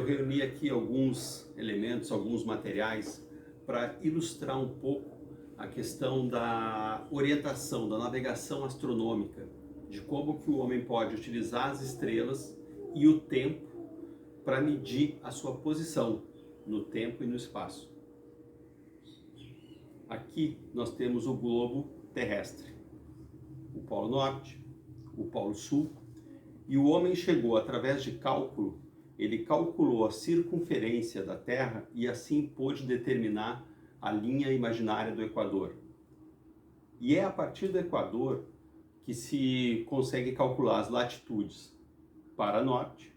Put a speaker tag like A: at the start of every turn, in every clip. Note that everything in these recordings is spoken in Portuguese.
A: eu reuni aqui alguns elementos, alguns materiais para ilustrar um pouco a questão da orientação, da navegação astronômica, de como que o homem pode utilizar as estrelas e o tempo para medir a sua posição no tempo e no espaço. Aqui nós temos o globo terrestre, o Polo Norte, o Polo Sul, e o homem chegou, através de cálculo, ele calculou a circunferência da Terra e assim pôde determinar a linha imaginária do Equador. E é a partir do Equador que se consegue calcular as latitudes para norte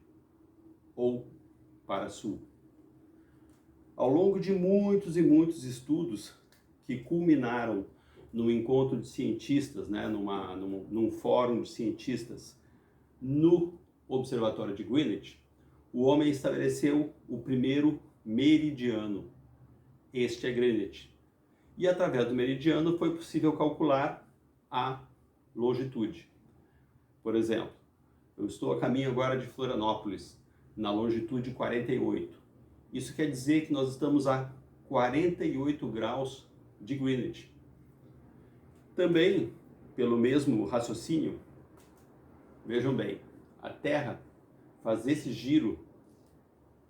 A: ou para sul. Ao longo de muitos e muitos estudos que culminaram num encontro de cientistas, num fórum de cientistas no Observatório de Greenwich, o homem estabeleceu o primeiro meridiano. Este é Greenwich. E através do meridiano foi possível calcular a longitude. Por exemplo, eu estou a caminho agora de Florianópolis, na longitude 48. Isso quer dizer que nós estamos a 48 graus de Greenwich. Também, pelo mesmo raciocínio, vejam bem, a Terra faz esse giro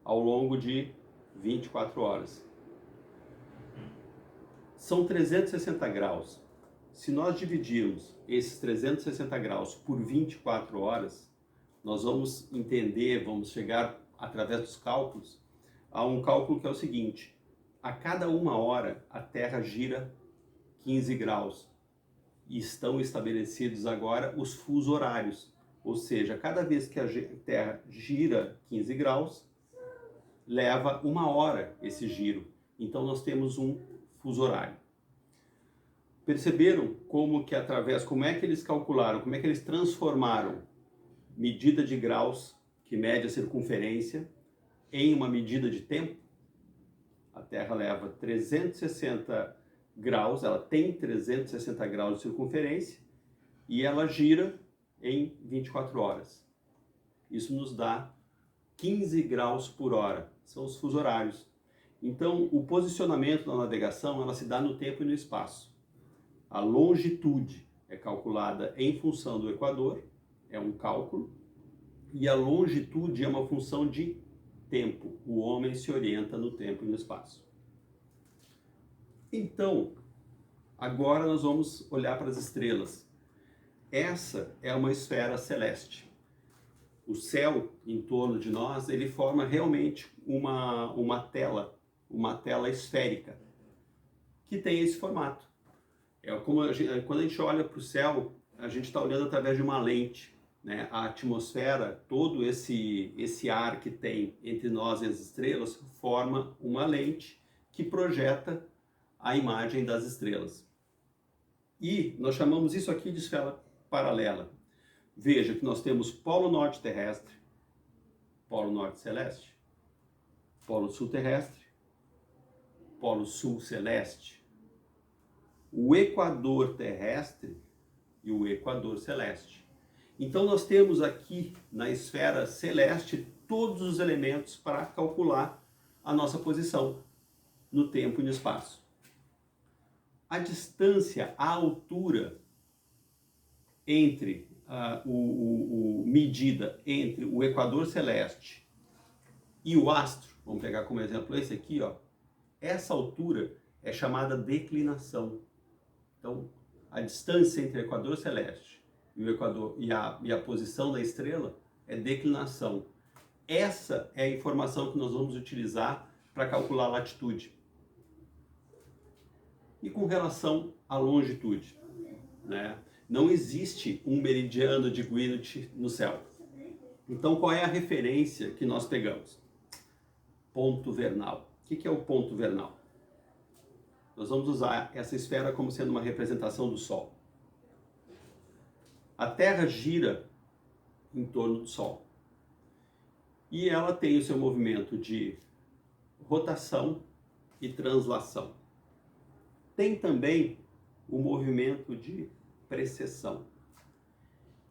A: ao longo de 24 horas. São 360 graus. Se nós dividirmos esses 360 graus por 24 horas, nós vamos entender, vamos chegar, através dos cálculos, a um cálculo que é o seguinte: a cada 1 hora a Terra gira 15 graus. E estão estabelecidos agora os fusos horários. Ou seja, cada vez que a Terra gira 15 graus, leva 1 hora esse giro. Então nós temos um fuso horário. Perceberam como é que eles calcularam, como é que eles transformaram medida de graus, que mede a circunferência, em uma medida de tempo? A Terra leva 360 graus, ela tem 360 graus de circunferência e ela gira em 24 horas. Isso nos dá 15 graus por hora, são os fusos horários. Então, o posicionamento da navegação, ela se dá no tempo e no espaço. A longitude é calculada em função do Equador, é um cálculo, e a longitude é uma função de tempo. O homem se orienta no tempo e no espaço. Então, agora nós vamos olhar para as estrelas. Essa é uma esfera celeste. O céu em torno de nós, ele forma realmente uma tela esférica, que tem esse formato. Quando a gente olha para o céu, a gente está olhando através de uma lente, né? A atmosfera, todo esse ar que tem entre nós e as estrelas, forma uma lente que projeta a imagem das estrelas. E nós chamamos isso aqui de esfera paralela. Veja que nós temos Polo Norte terrestre, Polo Norte celeste, Polo Sul terrestre, Polo Sul celeste, o Equador terrestre e o Equador celeste. Então nós temos aqui na esfera celeste todos os elementos para calcular a nossa posição no tempo e no espaço. A distância, a altura entre medida entre o Equador celeste e o astro, vamos pegar como exemplo esse aqui, ó. Essa altura é chamada declinação. Então, a distância entre o Equador celeste e o Equador e a posição da estrela é declinação. Essa é a informação que nós vamos utilizar para calcular a latitude. E com relação à longitude, né? Não existe um meridiano de Greenwich no céu. Então, qual é a referência que nós pegamos? Ponto vernal. O que é o ponto vernal? Nós vamos usar essa esfera como sendo uma representação do Sol. A Terra gira em torno do Sol. E ela tem o seu movimento de rotação e translação. Tem também o movimento de precessão.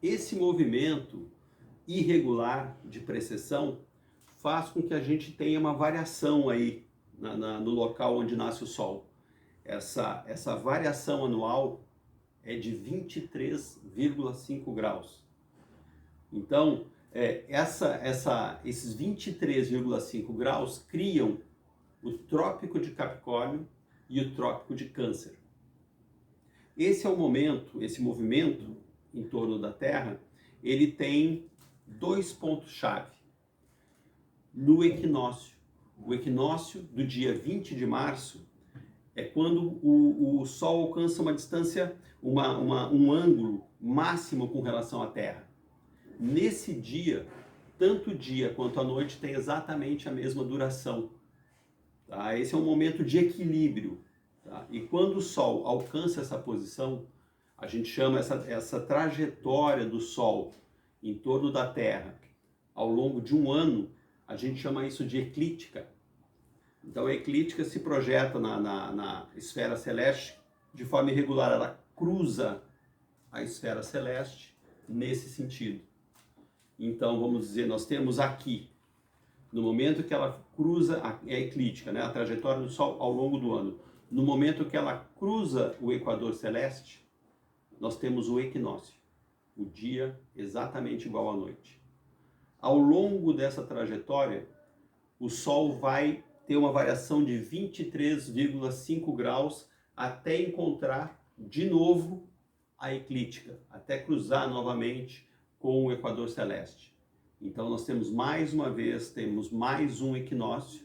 A: Esse movimento irregular de precessão faz com que a gente tenha uma variação aí no local onde nasce o Sol. Essa variação anual é de 23,5 graus. Então, esses 23,5 graus criam o Trópico de Capricórnio e o Trópico de Câncer. Esse é o momento, esse movimento em torno da Terra, ele tem 2 pontos-chave. No equinócio. O equinócio do dia 20 de março é quando o Sol alcança uma distância, um ângulo máximo com relação à Terra. Nesse dia, tanto o dia quanto a noite tem exatamente a mesma duração. Tá? Esse é um momento de equilíbrio. Tá? E quando o Sol alcança essa posição, a gente chama essa trajetória do Sol em torno da Terra ao longo de um ano, a gente chama isso de eclíptica. Então a eclíptica se projeta na esfera celeste de forma irregular, ela cruza a esfera celeste nesse sentido. Então vamos dizer, nós temos aqui, no momento que ela cruza a eclíptica, né, a trajetória do Sol ao longo do ano, no momento que ela cruza o equador celeste, nós temos o equinócio, o dia exatamente igual à noite. Ao longo dessa trajetória, o Sol vai ter uma variação de 23,5 graus até encontrar de novo a eclíptica, até cruzar novamente com o equador celeste. Então nós temos mais uma vez, temos mais um equinócio,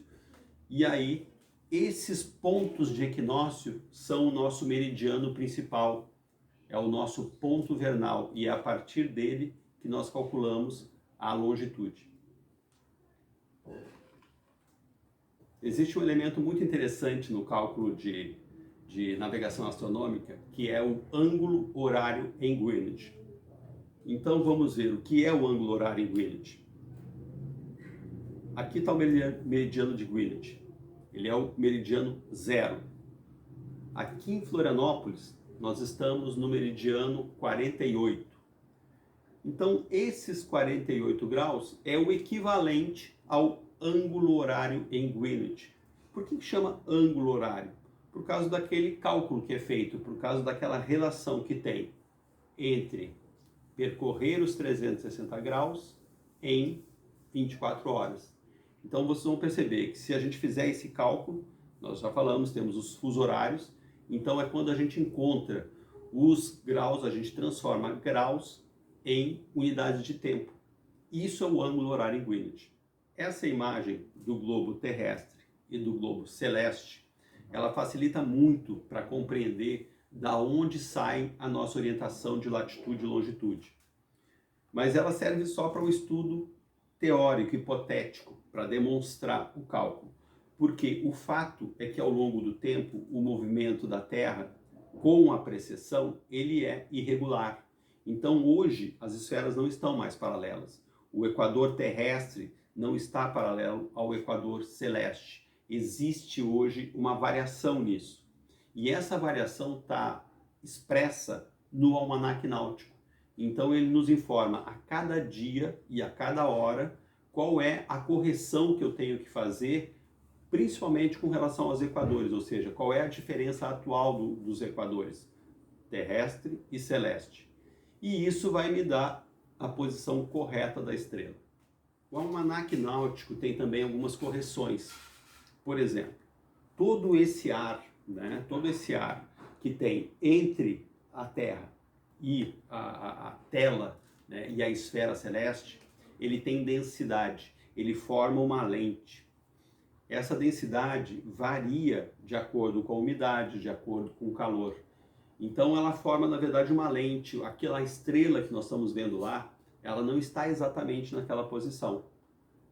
A: e aí esses pontos de equinócio são o nosso meridiano principal, é o nosso ponto vernal, e é a partir dele que nós calculamos a longitude. Existe um elemento muito interessante no cálculo de navegação astronômica, que é o ângulo horário em Greenwich. Então vamos ver o que é o ângulo horário em Greenwich. Aqui está o meridiano de Greenwich. Ele é o meridiano 0. Aqui em Florianópolis, nós estamos no meridiano 48. Então, esses 48 graus é o equivalente ao ângulo horário em Greenwich. Por que chama ângulo horário? Por causa daquele cálculo que é feito, por causa daquela relação que tem entre percorrer os 360 graus em 24 horas. Então, vocês vão perceber que se a gente fizer esse cálculo, nós já falamos, temos os fusos horários, então é quando a gente encontra os graus, a gente transforma graus em unidades de tempo. Isso é o ângulo horário em Greenwich. Essa imagem do globo terrestre e do globo celeste, ela facilita muito para compreender da onde sai a nossa orientação de latitude e longitude. Mas ela serve só para um estudo teórico, hipotético, para demonstrar o cálculo. Porque o fato é que ao longo do tempo, o movimento da Terra, com a precessão, ele é irregular. Então hoje as esferas não estão mais paralelas. O equador terrestre não está paralelo ao equador celeste. Existe hoje uma variação nisso. E essa variação está expressa no almanaque náutico. Então ele nos informa a cada dia e a cada hora qual é a correção que eu tenho que fazer, principalmente com relação aos equadores, ou seja, qual é a diferença atual dos equadores, terrestre e celeste. E isso vai me dar a posição correta da estrela. O almanaque náutico tem também algumas correções. Por exemplo, todo esse ar que tem entre a Terra e a tela, né, e a esfera celeste, ele tem densidade, ele forma uma lente. Essa densidade varia de acordo com a umidade, de acordo com o calor. Então ela forma, na verdade, uma lente. Aquela estrela que nós estamos vendo lá, ela não está exatamente naquela posição,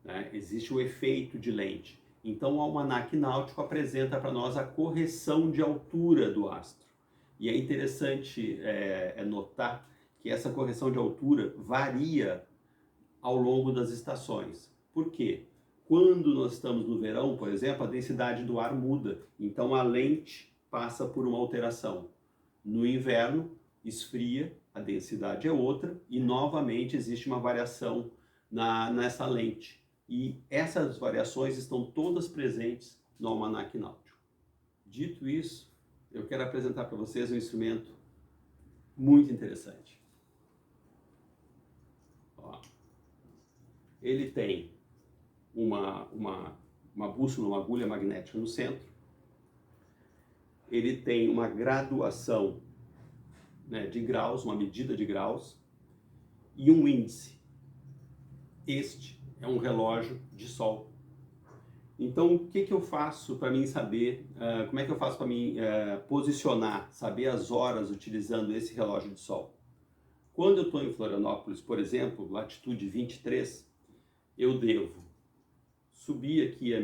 A: né? Existe o efeito de lente. Então o almanaque náutico apresenta para nós a correção de altura do astro. E é interessante notar que essa correção de altura varia ao longo das estações. Por quê? Quando nós estamos no verão, por exemplo, a densidade do ar muda. Então a lente passa por uma alteração. No inverno, esfria, a densidade é outra e novamente existe uma variação nessa lente. E essas variações estão todas presentes no Almanaque Náutico. Dito isso, eu quero apresentar para vocês um instrumento muito interessante. Ó, ele tem uma bússola, uma agulha magnética no centro. Ele tem uma graduação, né, de graus, uma medida de graus e um índice. Este é um relógio de sol. Então, o que eu faço para mim saber, como é que eu faço para mim posicionar, saber as horas utilizando esse relógio de sol? Quando eu estou em Florianópolis, por exemplo, latitude 23, eu devo subir aqui a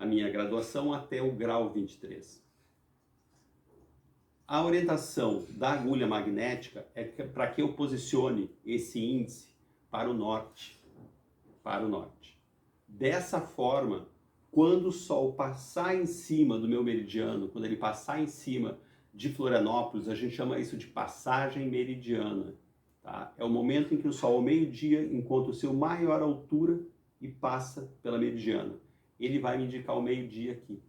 A: minha graduação até o grau 23. A orientação da agulha magnética é para que eu posicione esse índice para o norte. Para o norte. Dessa forma, quando o Sol passar em cima do meu meridiano, quando ele passar em cima de Florianópolis, a gente chama isso de passagem meridiana. Tá? É o momento em que o Sol, ao meio-dia, encontra o seu maior altura e passa pela meridiana. Ele vai me indicar o meio-dia aqui.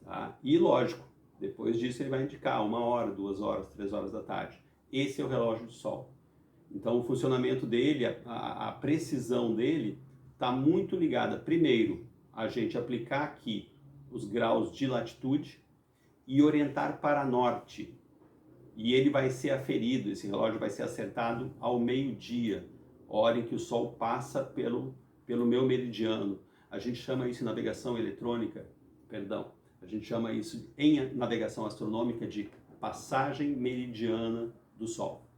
A: Tá? E lógico, depois disso ele vai indicar 1 hora, 2 horas, 3 horas da tarde. Esse é o relógio do Sol. Então o funcionamento dele, a precisão dele está muito ligada, primeiro, a gente aplicar aqui os graus de latitude e orientar para norte. E ele vai ser aferido, esse relógio vai ser acertado ao meio-dia, hora em que o Sol passa pelo meu meridiano. A gente chama isso em navegação eletrônica, a gente chama isso em navegação astronômica de passagem meridiana do Sol.